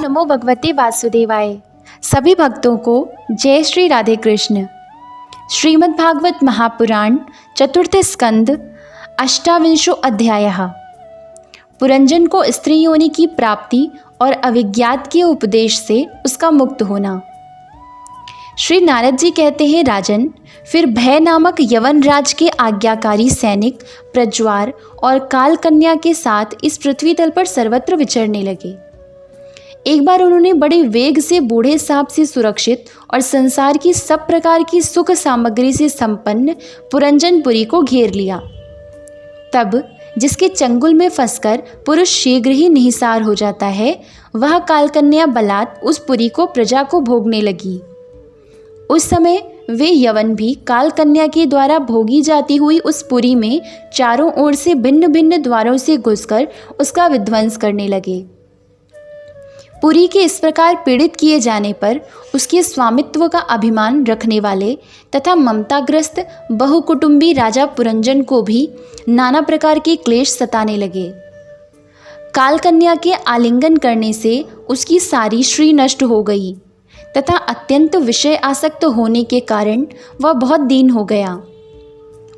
नमो भगवते वासुदेवाय। सभी भक्तों को जय श्री राधे कृष्ण। श्रीमद् भागवत महापुराण चतुर्थ स्कंद अष्टाविंशो अध्यायः। पुरंजन को स्त्री योनि की प्राप्ति और अविज्ञात के उपदेश से उसका मुक्त होना। श्री नारद जी कहते हैं, राजन, फिर भय नामक यवन राज के आज्ञाकारी सैनिक प्रज्वार और काल कन्या के साथ इस पृथ्वी तल पर सर्वत्र विचरने लगे। एक बार उन्होंने बड़े वेग से बूढ़े सांप से सुरक्षित और संसार की सब प्रकार की सुख सामग्री से संपन्न पुरंजनपुरी को घेर लिया। तब जिसके चंगुल में फंसकर पुरुष शीघ्र ही निहिसार हो जाता है, वह कालकन्या बलात् उस पुरी को प्रजा को भोगने लगी। उस समय वे यवन भी कालकन्या के द्वारा भोगी जाती हुई उस पुरी में चारों ओर से भिन्न भिन्न द्वारों से घुसकर उसका विध्वंस करने लगे। पुरी के इस प्रकार पीड़ित किए जाने पर उसके स्वामित्व का अभिमान रखने वाले तथा ममताग्रस्त बहुकुटुंबी राजा पुरंजन को भी नाना प्रकार के क्लेश सताने लगे। कालकन्या के आलिंगन करने से उसकी सारी श्री नष्ट हो गई तथा अत्यंत विषय आसक्त होने के कारण वह बहुत दीन हो गया।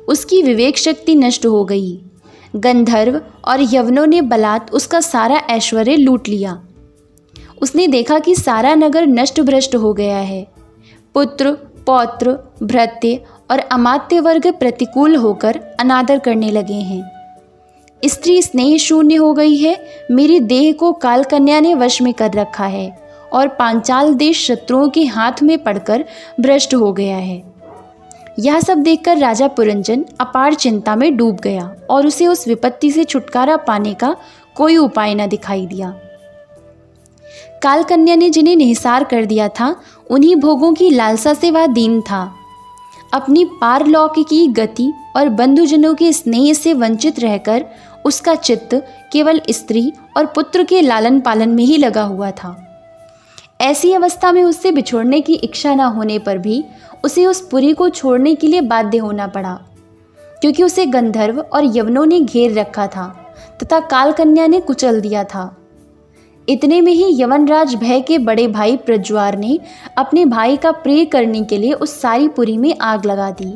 उसकी विवेक शक्ति नष्ट हो गई। गंधर्व और यवनों ने बलात् उसका सारा ऐश्वर्य लूट लिया। उसने देखा कि सारा नगर नष्ट भ्रष्ट हो गया है। पुत्र, पौत्र, भृत्य और अमात्य वर्ग प्रतिकूल होकर अनादर करने लगे हैं। स्त्री स्नेह शून्य हो गई है। मेरी देह को कालकन्या ने वश में कर रखा है और पांचाल देश शत्रुओं के हाथ में पड़कर भ्रष्ट हो गया है। यह सब देखकर राजा पुरंजन अपार चिंता में डूब गया और उसे उस विपत्ति से छुटकारा पाने का कोई उपाय न दिखाई दिया। कालकन्या ने जिन्हें निहिसार कर दिया था, उन्हीं भोगों की लालसा से वह दीन था। अपनी पारलौकिकी गति और बंधुजनों के स्नेह से वंचित रहकर उसका चित्त केवल स्त्री और पुत्र के लालन पालन में ही लगा हुआ था। ऐसी अवस्था में उससे बिछोड़ने की इच्छा न होने पर भी उसे उस पुरी को छोड़ने के लिए बाध्य होना पड़ा, क्योंकि उसे गंधर्व और यवनों ने घेर रखा था तथा कालकन्या ने कुचल दिया था। इतने में ही यवनराज भय के बड़े भाई प्रज्वार ने अपने भाई का प्रिय करने के लिए उस सारी पुरी में आग लगा दी।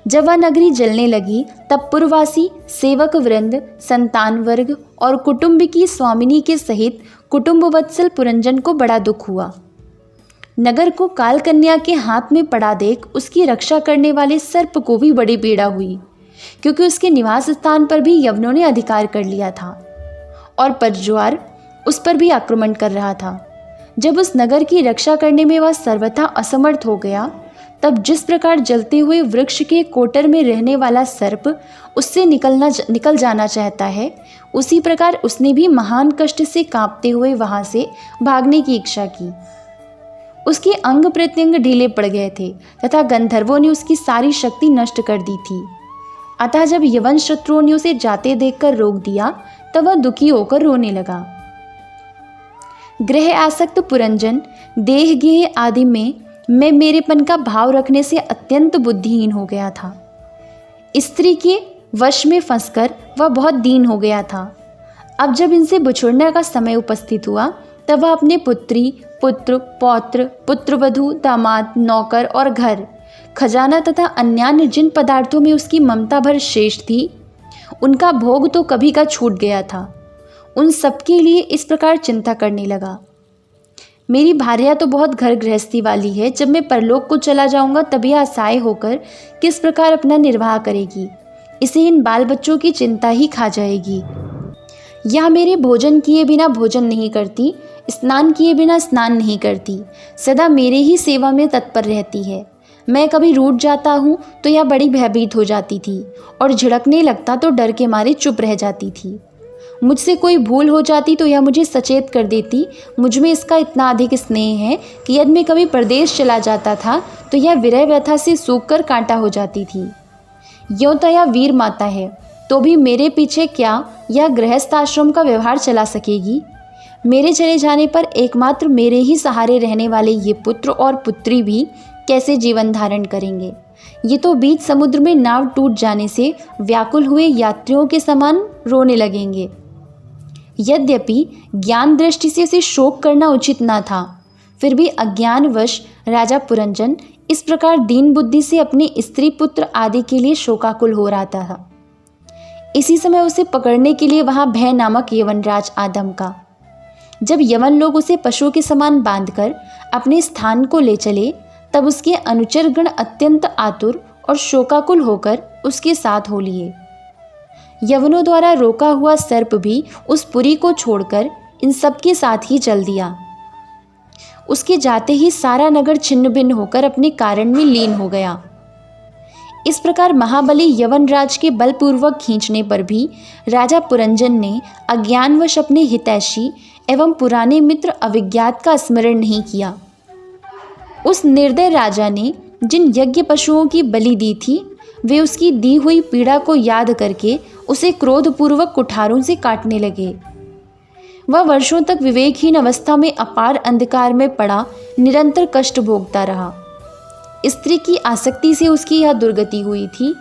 जब वह नगरी जलने लगी, तब पुरवासी, सेवक वृंद, संतान वर्ग और कुटुंब की स्वामिनी के सहित कुटुंब वत्सल पुरंजन को बड़ा दुख हुआ। नगर को कालकन्या के हाथ में पड़ा देख उसकी रक्षा करने वाले सर्प को भी बड़ी पीड़ा हुई, क्योंकि उसके निवास स्थान पर भी यवनों ने अधिकार कर लिया था और प्रज्वार उस पर भी आक्रमण कर रहा था। जब उस नगर की रक्षा करने में वह सर्वथा असमर्थ हो गया, तब जिस प्रकार जलते हुए वृक्ष के कोटर में रहने वाला सर्प उससे निकल जाना चाहता है, उसी प्रकार उसने भी महान कष्ट से कांपते हुए वहां से भागने की इच्छा की। उसके अंग प्रत्यंग ढीले पड़ गए थे तथा गंधर्वों ने उसकी सारी शक्ति नष्ट कर दी थी। अतः जब यवन शत्रुओं ने उसे जाते देखकर रोक दिया, तब वह दुखी होकर रोने लगा। ग्रह आसक्त पुरंजन देह गेह आदि में मैं मेरेपन का भाव रखने से अत्यंत बुद्धिहीन हो गया था। स्त्री के वश में फंसकर वह बहुत दीन हो गया था। अब जब इनसे बिछुड़ने का समय उपस्थित हुआ, तब वह अपने पुत्री, पुत्र, पौत्र, पुत्रवधू, दामाद, नौकर और घर, खजाना तथा अन्यान्य जिन पदार्थों में उसकी ममता भर शेष थी, उनका भोग तो कभी का छूट गया था। उन सबके लिए इस प्रकार चिंता करने लगा, मेरी भार्या तो बहुत घर गृहस्थी वाली है। जब मैं परलोक को चला जाऊंगा, तब यह असहाय होकर किस प्रकार अपना निर्वाह करेगी। इसे इन बाल बच्चों की चिंता ही खा जाएगी। यह मेरे भोजन किए बिना भोजन नहीं करती, स्नान किए बिना स्नान नहीं करती, सदा मेरे ही सेवा में तत्पर रहती है। मैं कभी रूठ जाता हूँ तो यह बड़ी भयभीत हो जाती थी और झिड़कने लगता तो डर के मारे चुप रह जाती थी। मुझसे कोई भूल हो जाती तो यह मुझे सचेत कर देती। मुझ में इसका इतना अधिक स्नेह है कि यदि मैं कभी प्रदेश चला जाता था तो यह विरह व्यथा से सूख कर कांटा हो जाती थी। यों तो यह वीर माता है, तो भी मेरे पीछे क्या यह गृहस्थ आश्रम का व्यवहार चला सकेगी। मेरे चले जाने पर एकमात्र मेरे ही सहारे रहने वाले ये पुत्र और पुत्री भी कैसे जीवन धारण करेंगे। ये तो बीच समुद्र में नाव टूट जाने से व्याकुल हुए यात्रियों के समान रोने लगेंगे। यद्यपि ज्ञान दृष्टि से उसे शोक करना उचित न था, फिर भी अज्ञानवश राजा पुरंजन इस प्रकार दीन बुद्धि से अपने स्त्री पुत्र आदि के लिए शोकाकुल हो रहा था। इसी समय उसे पकड़ने के लिए वहां भय नामक यवनराज आधमका। जब यवन लोग उसे पशु के समान बांधकर अपने स्थान को ले चले, तब उसके अनुचर गण अत्यंत आतुर और शोकाकुल होकर उसके साथ हो लिए। यवनों द्वारा रोका हुआ सर्प भी उस पुरी को छोड़कर इन सब के साथ ही चल दिया। उसके जाते ही सारा नगर छिन्न भिन्न होकर अपने कारण में लीन हो गया। इस प्रकार महाबली यवनराज के बलपूर्वक खींचने पर भी राजा पुरंजन ने अज्ञानवश अपने हितैषी एवं पुराने मित्र अविज्ञात का स्मरण नहीं किया। उस निर्दय राजा ने जिन यज्ञ पशुओं की बलि दी थी, वे उसकी दी हुई पीड़ा को याद करके उसे क्रोधपूर्वक कुठारों से काटने लगे। वह वर्षों तक विवेकहीन अवस्था में अपार अंधकार में पड़ा निरंतर कष्ट भोगता रहा। स्त्री की आसक्ति से उसकी यह दुर्गति हुई थी।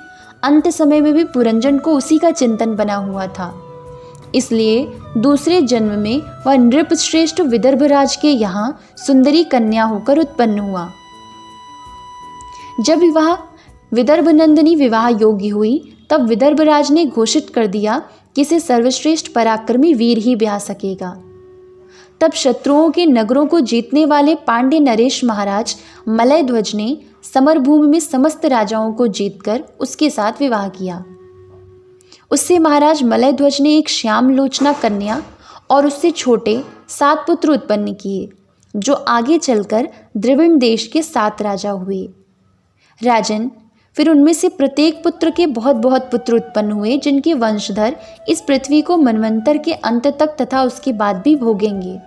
अंत समय में भी पुरंजन को उसी का चिंतन बना हुआ था। इसलिए दूसरे जन्म में वह नृपश्रेष्ठ विदर्भराज के यहाँ सुंदरी कन्या होकर उत्पन्न हुआ। जब वह विदर्भ नंदिनी विवाह योग्य हुई, तब विदर्भराज ने घोषित कर दिया कि इसे सर्वश्रेष्ठ पराक्रमी वीर ही ब्याह सकेगा। तब शत्रुओं के नगरों को जीतने वाले पांड्य नरेश महाराज मलय ध्वज ने समरभूमि में समस्त राजाओं को जीतकर उसके साथ विवाह किया। उससे महाराज मलय ध्वज ने एक श्याम लोचना कन्या और उससे छोटे 7 पुत्र उत्पन्न किए, जो आगे चलकर द्रविड़ देश के 7 राजा हुए। राजन, फिर उनमें से प्रत्येक पुत्र के बहुत बहुत पुत्र उत्पन्न हुए, जिनके वंशधर इस पृथ्वी को मनवंतर के अंत तक तथा उसके बाद भी भोगेंगे।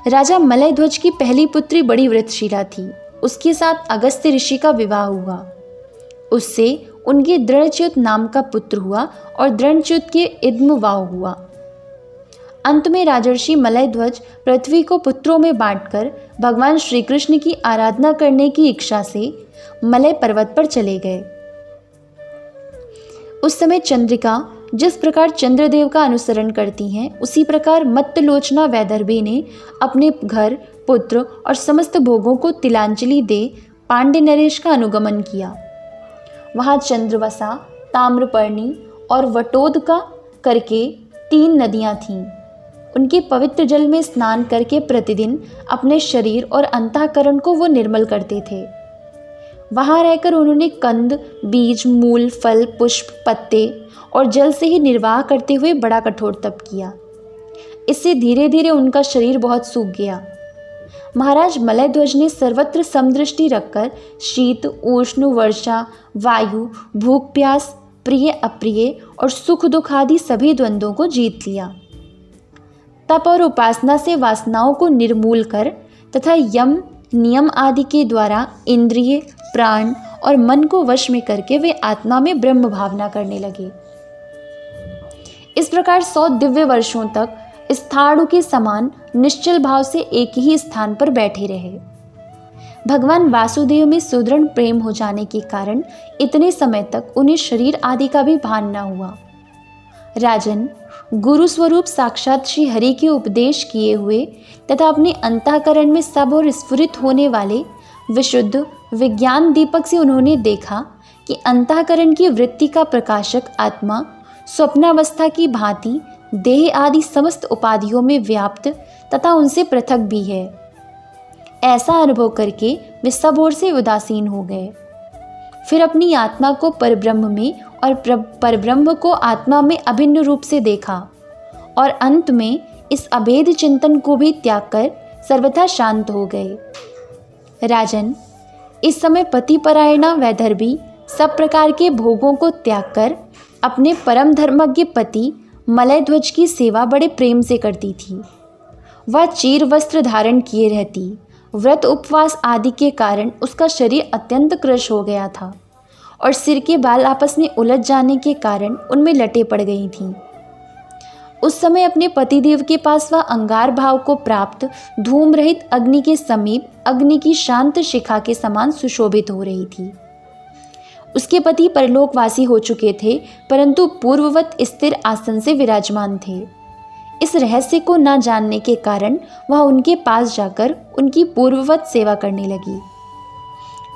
राजा मलय ध्वज की पहली पुत्री बड़ी व्रतशीला थी। उसके साथ अगस्त्य ऋषि का विवाह हुआ। उससे उनके दृढ़च्युत नाम का पुत्र हुआ और दृढ़च्युत के इद्मवाव हुआ। अंत में राजर्षि मलय ध्वज पृथ्वी को पुत्रों में बांटकर भगवान श्री कृष्ण की आराधना करने की इच्छा से मलय पर्वत पर चले गए। उस समय चंद्रिका जिस प्रकार चंद्रदेव का अनुसरण करती हैं, उसी प्रकार मत्तलोचना वैदर्भी ने अपने घर, पुत्र और समस्त भोगों को तिलांजलि दे पांड्य नरेश का अनुगमन किया। वहाँ चंद्रवसा, ताम्रपर्णी और वटोदका करके 3 नदियाँ थीं। उनके पवित्र जल में स्नान करके प्रतिदिन अपने शरीर और अंतःकरण को वो निर्मल करते थे। वहाँ रहकर उन्होंने कंद, बीज, मूल, फल, पुष्प, पत्ते और जल से ही निर्वाह करते हुए बड़ा कठोर तप किया। इससे धीरे धीरे उनका शरीर बहुत सूख गया। महाराज मलय ध्वज ने सर्वत्र समदृष्टि रखकर शीत, उष्ण, वर्षा, वायु, भूख प्यास, प्रिय अप्रिय और सुख दुख आदि सभी द्वंद्वों को जीत लिया। तप और उपासना से वासनाओं को निर्मूल कर तथा यम, नियम आदि के द्वारा इंद्रिय, प्राण और मन को वश में करके वे आत्मा में ब्रह्म भावना करने लगे। इस प्रकार 100 दिव्य वर्षों तक स्थाणु के समान निश्चल भाव से एक ही स्थान पर बैठे रहे। भगवान वासुदेव में सुदृढ़ प्रेम हो जाने के कारण इतने समय तक उन्हें शरीर आदि का भी भान न हुआ। राजन, गुरु स्वरूप साक्षात श्री हरि के उपदेश किए हुए तथा अपने अंतःकरण में सब और स्फुरित होने वाले विशुद्ध विज्ञान दीपक से उन्होंने देखा कि अंतःकरण की वृत्ति का प्रकाशक आत्मा स्वप्नावस्था की भांति देह आदि समस्त उपाधियों में व्याप्त तथा उनसे पृथक भी है। ऐसा अनुभव करके वे सब ओर से उदासीन हो गए। फिर अपनी आत्मा को परब्रह्म में और परब्रह्म को आत्मा में अभिन्न रूप से देखा और अंत में इस अभेद चिंतन को भी त्याग कर सर्वथा शांत हो गए। राजन, इस समय पतिपरायणा वैदर्भी सब प्रकार के भोगों को त्याग कर अपने परम धर्मज्ञ पति मलय ध्वज की सेवा बड़े प्रेम से करती थी। वह चीर वस्त्र धारण किए रहती। व्रत उपवास आदि के कारण उसका शरीर अत्यंत कृश हो गया था और सिर के बाल आपस में उलझ जाने के कारण उनमें लटें पड़ गई थीं। उस समय अपने पतिदेव के पास वह अंगार भाव को प्राप्त धूम रहित अग्नि के समीप अग्नि की शांत शिखा के समान सुशोभित हो रही थी। उसके पति परलोकवासी हो चुके थे, परंतु पूर्ववत स्थिर आसन से विराजमान थे। इस रहस्य को न जानने के कारण वह उनके पास जाकर उनकी पूर्ववत सेवा करने लगी।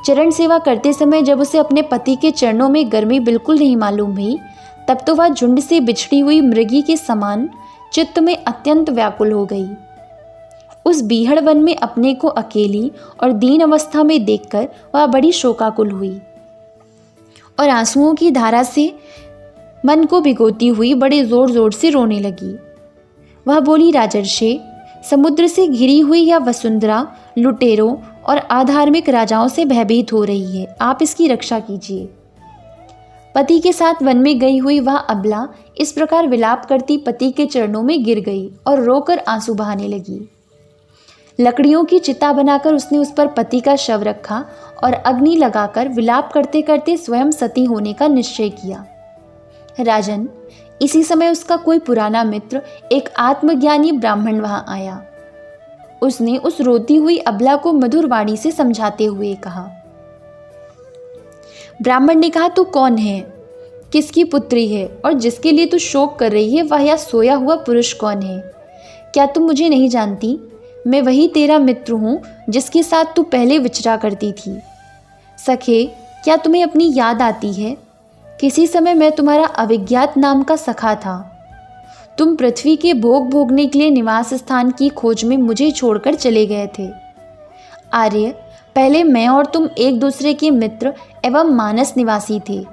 चरण सेवा करते समय जब उसे अपने पति के चरणों में गर्मी बिल्कुल नहीं मालूम हुई, तब तो वह झुंड से बिछड़ी हुई मृगी के समान चित्त में अत्यंत व्याकुल हो गई। उस बीहड़ वन में अपने को अकेली और दीन अवस्था में देखकर वह बड़ी शोकाकुल हुई और आंसुओं की धारा से मन को भिगोती हुई बड़े जोर जोर से रोने लगी। वह बोली, राजर्षि, समुद्र से घिरी हुई यह वसुंधरा लुटेरों और अधार्मिक राजाओं से भयभीत हो रही है, आप इसकी रक्षा कीजिए। पति के साथ वन में गई हुई वह अबला इस प्रकार विलाप करती पति के चरणों में गिर गई और रोकर आंसू बहाने लगी। लकड़ियों की चिता बनाकर उसने उस पर पति का शव रखा और अग्नि लगाकर विलाप करते करते स्वयं सती होने का निश्चय किया। राजन, इसी समय उसका कोई पुराना मित्र, एक आत्मज्ञानी ब्राह्मण वहां आया। उसने उस रोती हुई अबला को मधुर वाणी से समझाते हुए कहा। ब्राह्मण ने कहा, तू कौन है, किसकी पुत्री है और जिसके लिए तू शोक कर रही है वह यह सोया हुआ पुरुष कौन है? क्या तुम मुझे नहीं जानती? मैं वही तेरा मित्र हूँ जिसके साथ तू पहले विचरा करती थी। सखे, क्या तुम्हें अपनी याद आती है? किसी समय मैं तुम्हारा अविज्ञात नाम का सखा था। तुम पृथ्वी के भोग भोगने के लिए निवास स्थान की खोज में मुझे छोड़कर चले गए थे। आर्य, पहले मैं और तुम एक दूसरे के मित्र एवं मानस निवासी थे।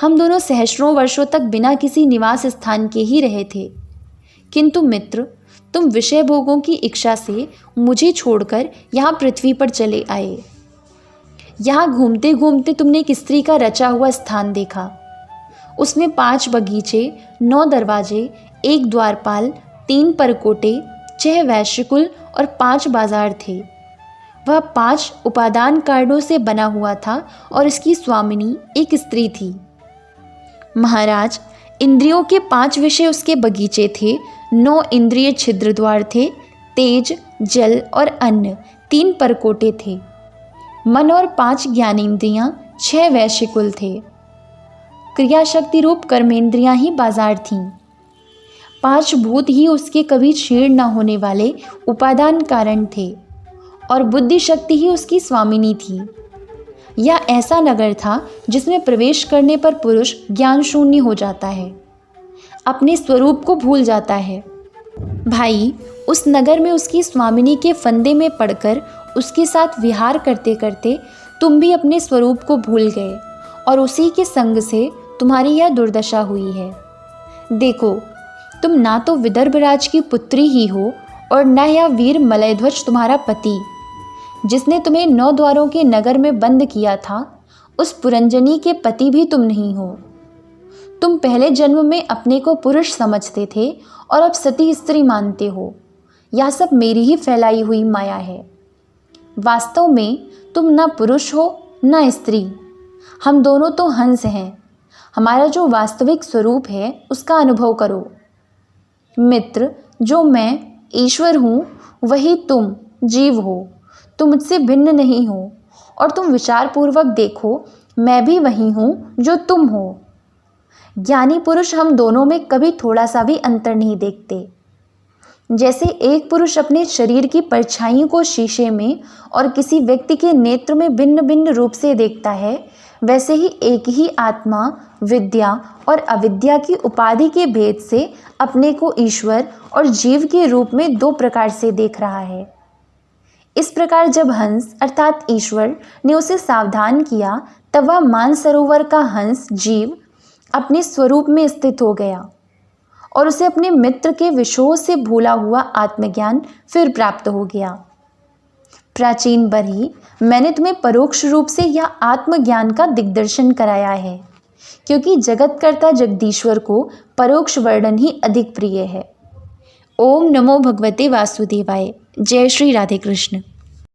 हम दोनों सहस्रों वर्षों तक बिना किसी निवास स्थान के ही रहे थे, किंतु मित्र, तुम विषय भोगों की इच्छा से मुझे छोड़कर यहाँ पृथ्वी पर चले आए। यहाँ घूमते घूमते तुमने एक स्त्री का रचा हुआ स्थान देखा। उसमें 5 बगीचे, 9 दरवाजे, 1 द्वारपाल, 3 परकोटे, 6 वैश्यकुल और 5 बाजार थे। वह 5 उपादान कारणों से बना हुआ था और इसकी स्वामिनी एक स्त्री थी। महाराज, इंद्रियों के 5 विषय उसके बगीचे थे, 9 इंद्रिय छिद्र द्वार थे, तेज, जल और अन्न 3 परकोटे थे, मन और 5 ज्ञानेंद्रियां, 6 वैश्यकुल थे, क्रिया शक्ति रूप कर्मेंद्रियां ही बाजार थीं। 5 भूत ही उसके कभी क्षीण न होने वाले उपादान कारण थे और बुद्धि शक्ति ही उसकी स्वामिनी थी। यह ऐसा नगर था जिसमें प्रवेश करने पर पुरुष ज्ञान शून्य हो जाता है, अपने स्वरूप को भूल जाता है। भाई, उस नगर में उसकी स्वामिनी के फंदे में पड़कर उसके साथ विहार करते करते तुम भी अपने स्वरूप को भूल गए और उसी के संग से तुम्हारी यह दुर्दशा हुई है। देखो, तुम ना तो विदर्भराज की पुत्री ही हो और न यह वीर मलयध्वज तुम्हारा पति, जिसने तुम्हें 9 द्वारों के नगर में बंद किया था, उस पुरंजनी के पति भी तुम नहीं हो। तुम पहले जन्म में अपने को पुरुष समझते थे और अब सती स्त्री मानते हो। यह सब मेरी ही फैलाई हुई माया है। वास्तव में तुम न पुरुष हो न स्त्री, हम दोनों तो हंस हैं। हमारा जो वास्तविक स्वरूप है उसका अनुभव करो। मित्र, जो मैं ईश्वर हूँ वही तुम जीव हो। तुम मुझसे भिन्न नहीं हो और तुम विचारपूर्वक देखो, मैं भी वही हूँ जो तुम हो। ज्ञानी पुरुष हम दोनों में कभी थोड़ा सा भी अंतर नहीं देखते। जैसे एक पुरुष अपने शरीर की परछाइयों को शीशे में और किसी व्यक्ति के नेत्र में भिन्न भिन्न रूप से देखता है, वैसे ही एक ही आत्मा विद्या और अविद्या की उपाधि के भेद से अपने को ईश्वर और जीव के रूप में 2 प्रकार से देख रहा है। इस प्रकार जब हंस अर्थात ईश्वर ने उसे सावधान किया, तब वह मानसरोवर का हंस जीव अपने स्वरूप में स्थित हो गया और उसे अपने मित्र के विषयों से भूला हुआ आत्मज्ञान फिर प्राप्त हो गया। प्राचीन बरही, मैंने तुम्हें परोक्ष रूप से यह आत्मज्ञान का दिग्दर्शन कराया है, क्योंकि जगतकर्ता जगदीश्वर को परोक्ष वर्णन ही अधिक प्रिय है। ओम नमो भगवते वासुदेवाय। जय श्री राधे कृष्ण।